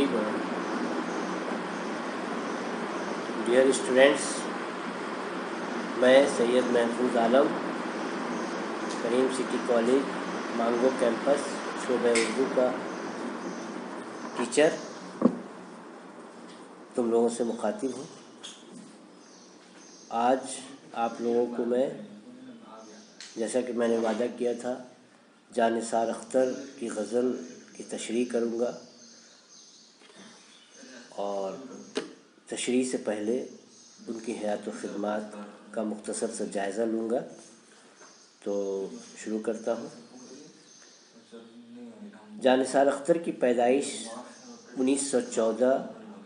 Very good. Dear students, मैं सैयद महफूज आलम, करीम city college मांगो कैंपस शोबे उर्दू का टीचर तुम लोगों से मुखातिब हूँ। आज आप लोगों को मैं, जैसा कि मैंने वादा किया था, जानिसार अख्तर की गज़ल की तशरीह करूँगा और तशरीह से पहले उनकी हयात व ख़िदमात का मुख्तसर सा जायज़ा लूँगा। तो शुरू करता हूँ। जानिसार अख्तर की पैदाइश 1914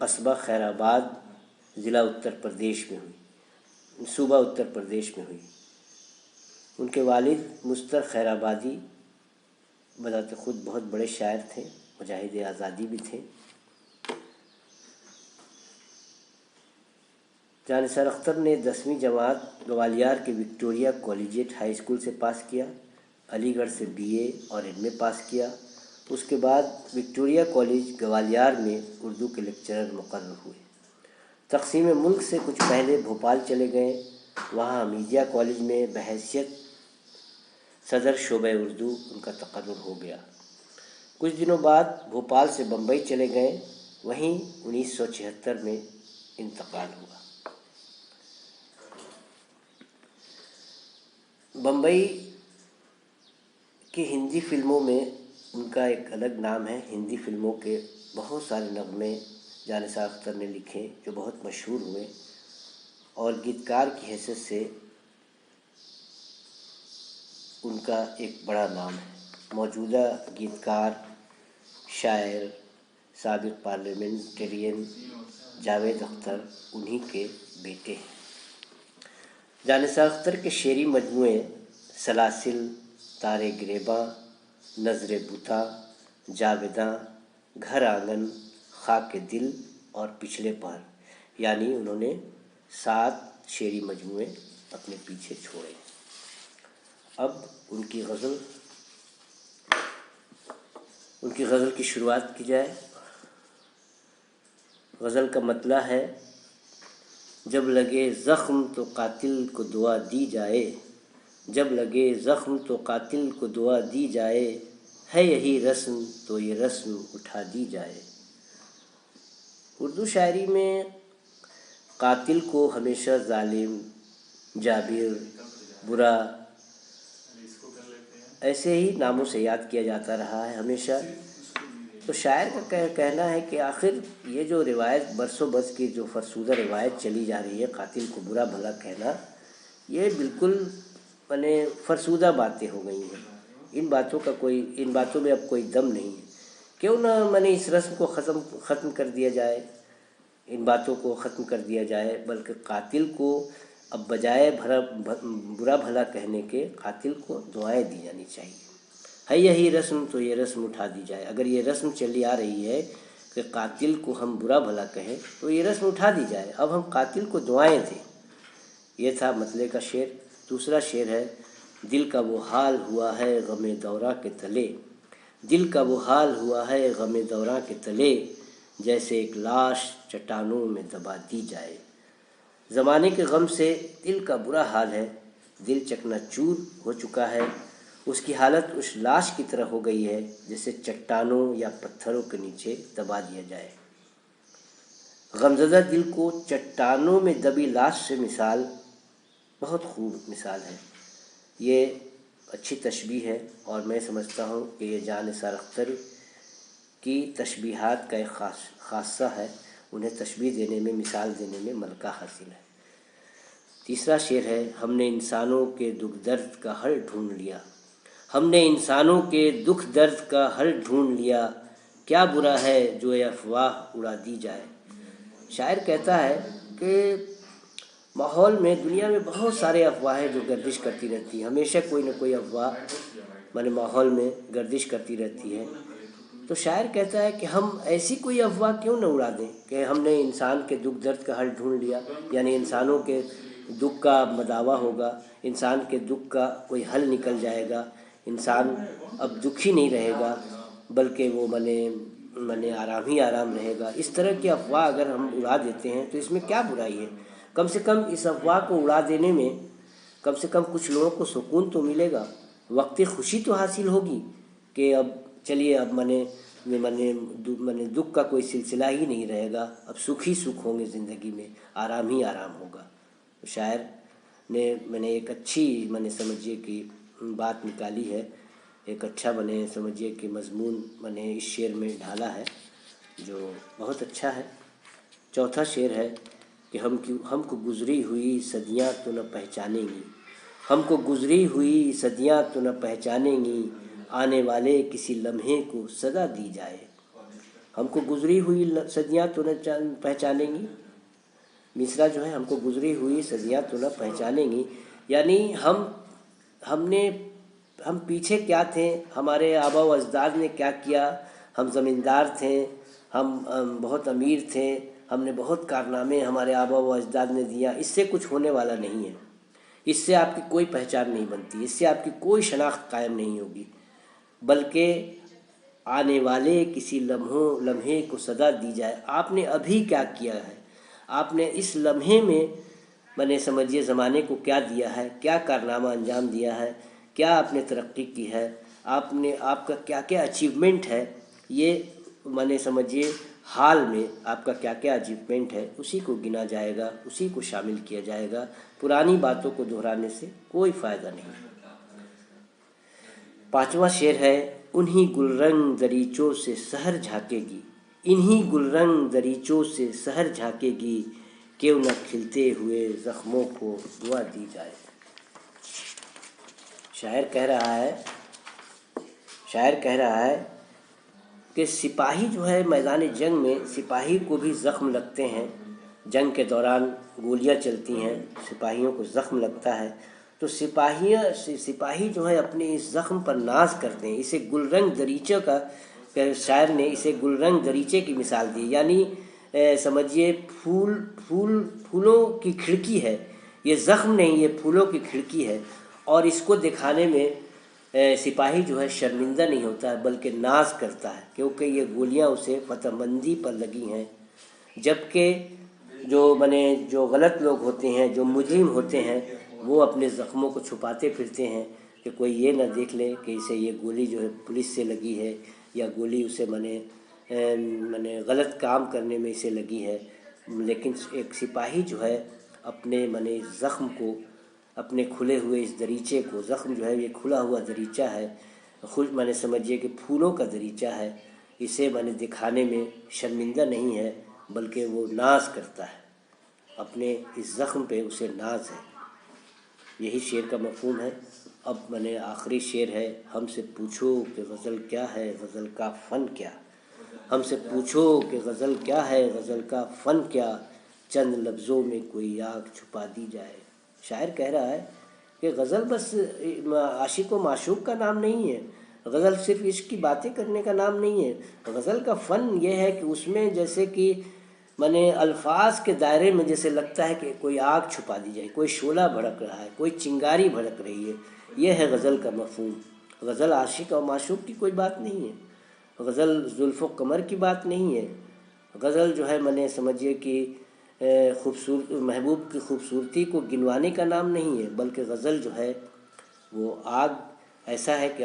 कस्बा खैराबाद ज़िला उत्तर प्रदेश में हुई, सूबा उत्तर प्रदेश में हुई। उनके वालिद मुस्तर खैराबादी बजाते ख़ुद बहुत बड़े शायर थे, मुजाहिद आज़ादी भी थे। जानिसार अख्तर ने 10वीं जमात ग्वालियर के विक्टोरिया कॉलेजिएट हाई स्कूल से पास किया, अलीगढ़ से बीए और एमए पास किया। उसके बाद विक्टोरिया कॉलेज ग्वालियर में उर्दू के लेक्चरर मुकर्रर हुए। तक़सीम मुल्क से कुछ पहले भोपाल चले गए। वहाँ हमीदिया कॉलेज में बहैसियत सदर शोबे उर्दू उनका तकर्रुर हो गया। कुछ दिनों बाद भोपाल से बम्बई चले गए। वहीं 1976 में इंतकाल हुआ। बम्बई की हिंदी फ़िल्मों में उनका एक अलग नाम है। हिंदी फ़िल्मों के बहुत सारे नग़मे जानिसार अख्तर ने लिखे जो बहुत मशहूर हुए और गीतकार की हैसियत से उनका एक बड़ा नाम है। मौजूदा गीतकार, शायर, साबिक़ पार्लियामेंटेरियन जावेद अख्तर उन्हीं के बेटे हैं। जानिसार अख्तर के शेरी मजमूए सलासिल, तारे गिरेबां, नज़रे बुता, जावेदां, घर आंगन, खाके दिल और पिछले पहर, यानी उन्होंने 7 शेरी मजमूए अपने पीछे छोड़े। अब उनकी गज़ल की शुरुआत की जाए। गज़ल का मतला है, जब लगे ज़ख्म तो कातिल को दुआ दी जाए, जब लगे ज़ख्म तो कातिल को दुआ दी जाए, है यही रस्म तो ये रस्म उठा दी जाए। उर्दू शायरी में कातिल को हमेशा जालिम, जाबिर, बुरा ऐसे ही नामों से याद किया जाता रहा है हमेशा। तो शायर का कहना है कि आखिर ये जो रिवायत बरसों बरस की जो फरसूदा रिवायत चली जा रही है, कातिल को बुरा भला कहना, ये बिल्कुल माने फरसूदा बातें हो गई हैं। इन बातों में अब कोई दम नहीं है। क्यों ना माने इस रस्म को ख़त्म कर दिया जाए, इन बातों को ख़त्म कर दिया जाए, बल्कि कातिल को अब बजाय बुरा भला कहने के कातिल को दुआएं दी जानी चाहिए। है यही रस्म तो ये रस्म उठा दी जाए। अगर ये रस्म चली आ रही है कि कातिल को हम बुरा भला कहें, तो ये रस्म उठा दी जाए। अब हम कातिल को दुआएं दें। ये था मतले का शेर। दूसरा शेर है, दिल का वो हाल हुआ है गमे दौरा के तले, दिल का वो हाल हुआ है गमे दौरा के तले, जैसे एक लाश चट्टानों में दबा दी जाए। ज़माने के गम से दिल का बुरा हाल है, दिल चकनाचूर हो चुका है। उसकी हालत उस लाश की तरह हो गई है जैसे चट्टानों या पत्थरों के नीचे दबा दिया जाए। गमज़दा दिल को चट्टानों में दबी लाश से मिसाल, बहुत खूब मिसाल है। ये अच्छी तशबीह है और मैं समझता हूँ कि ये जानिसार अख्तर की तशबीहात का एक खासा है। उन्हें तशबीह देने में, मिसाल देने में मलका हासिल है। तीसरा शेर है, हमने इंसानों के दुख दर्द का हल ढूंढ लिया, हमने इंसानों के दुख दर्द का हल ढूंढ लिया, क्या बुरा है जो ये अफवाह उड़ा दी जाए। शायर कहता है कि माहौल में, दुनिया में बहुत सारे अफवाहें जो गर्दिश करती रहती हैं। हमेशा कोई ना कोई अफवाह माने माहौल में गर्दिश करती रहती है। तो शायर कहता है कि हम ऐसी कोई अफवाह क्यों न उड़ा दें कि हमने इंसान के दुख दर्द का हल ढूंढ लिया, यानी इंसानों के दुख का मदावा होगा, इंसान के दुख का कोई हल निकल जाएगा, इंसान अब दुखी नहीं रहेगा, बल्कि वो माने माने आराम ही आराम रहेगा। इस तरह की अफवाह अगर हम उड़ा देते हैं तो इसमें क्या बुराई है? कम से कम इस अफवाह को उड़ा देने में कम से कम कुछ लोगों को सुकून तो मिलेगा, वक्ती खुशी तो हासिल होगी कि अब चलिए अब माने दुख का कोई सिलसिला ही नहीं रहेगा, अब सुख ही सुख होंगे, ज़िंदगी में आराम ही आराम होगा। तो शायर ने मैंने एक अच्छी मैंने समझिए कि बात निकाली है, एक अच्छा मैंने समझिए कि मजमून मैंने इस शेर में ढाला है जो बहुत अच्छा है। चौथा शेर है कि हमको गुजरी हुई सदियाँ तो न पहचानेंगी, हमको गुजरी हुई सदियाँ तो न पहचानेंगी, आने वाले किसी लम्हे को सदा दी जाए। हमको गुजरी हुई सदियाँ तो न पहचानेंगी, मिसरा जो है हमको गुजरी हुई सदियाँ तो न पहचानेंगी, यानी हम पीछे क्या थे, हमारे आबा व अजदाद ने क्या किया, हम ज़मींदार थे, हम बहुत अमीर थे, हमने बहुत कारनामे हमारे आबा व अजदाद ने दिया, इससे कुछ होने वाला नहीं है। इससे आपकी कोई पहचान नहीं बनती, इससे आपकी कोई शनाख्त कायम नहीं होगी, बल्कि आने वाले किसी लम्हे को सदा दी जाए। आपने अभी क्या किया है, आपने इस लम्हे में मैंने समझिए ज़माने को क्या दिया है, क्या कारनामा अंजाम दिया है, क्या आपने तरक्की की है, आपका क्या क्या अचीवमेंट है, ये मैंने समझिए हाल में आपका क्या क्या अचीवमेंट है, उसी को गिना जाएगा, उसी को शामिल किया जाएगा। पुरानी बातों को दोहराने से कोई फ़ायदा नहीं। पांचवा शेर है, उन्हीं गुलरंग दरीचों से सहर झाकेगी, इन्हीं गुलरंग दरीचों से सहर झाकेगी, क्यों न खिलते हुए ज़ख्मों को दुआ दी जाए। शायर कह रहा है कि सिपाही जो है मैदान जंग में, सिपाही को भी ज़ख्म लगते हैं, जंग के दौरान गोलियां चलती हैं, सिपाहियों को ज़ख्म लगता है, तो सिपाही जो है अपने इस ज़ख्म पर नाज करते हैं। इसे गुलरंग दरीचे का शायर ने इसे गुलरंग दरीचे की मिसाल दी, यानी समझिए फूलों की खिड़की है, ये ज़ख्म नहीं, ये फूलों की खिड़की है, और इसको दिखाने में सिपाही जो है शर्मिंदा नहीं होता है बल्कि नाज करता है, क्योंकि ये गोलियां उसे फतहमंदी पर लगी हैं। जबकि जो गलत लोग होते हैं, जो मुजरिम होते हैं, वो अपने ज़ख्मों को छुपाते फिरते हैं कि कोई ये ना देख ले कि इसे ये गोली जो है पुलिस से लगी है, या गोली उसे गलत काम करने में इसे लगी है। लेकिन एक सिपाही जो है अपने ज़ख्म को, अपने खुले हुए इस दरीचे को, ज़ख्म जो है ये खुला हुआ दरीचा है, खुद समझिए कि फूलों का दरीचा है, इसे दिखाने में शर्मिंदा नहीं है बल्कि वो नाज करता है, अपने इस ज़ख्म पे उसे नाज है। यही शेर का मफ़हूम है। अब आखिरी शेर है, हमसे पूछो कि गज़ल क्या है, गज़ल का फ़न क्या, हमसे पूछो कि गज़ल क्या है, गज़ल का फ़न क्या, चंद लफ्ज़ों में कोई आग छुपा दी जाए। शायर कह रहा है कि गज़ल बस आशिक व माशूक का नाम नहीं है, गज़ल सिर्फ इश्क की बातें करने का नाम नहीं है। गज़ल का फ़न ये है कि उसमें जैसे कि अल्फाज के दायरे में जैसे लगता है कि कोई आग छुपा दी जाए, कोई शोला भड़क रहा है, कोई चिंगारी भड़क रही है, ये है गज़ल का मफ़हूम। गज़ल आशिक और माशूक की कोई बात नहीं है, गज़ल जुल्फ़ व कमर की बात नहीं है। गज़ल जो है समझिए कि महबूब की खूबसूरती को गिनवाने का नाम नहीं है, बल्कि गज़ल जो है वो आग ऐसा है कि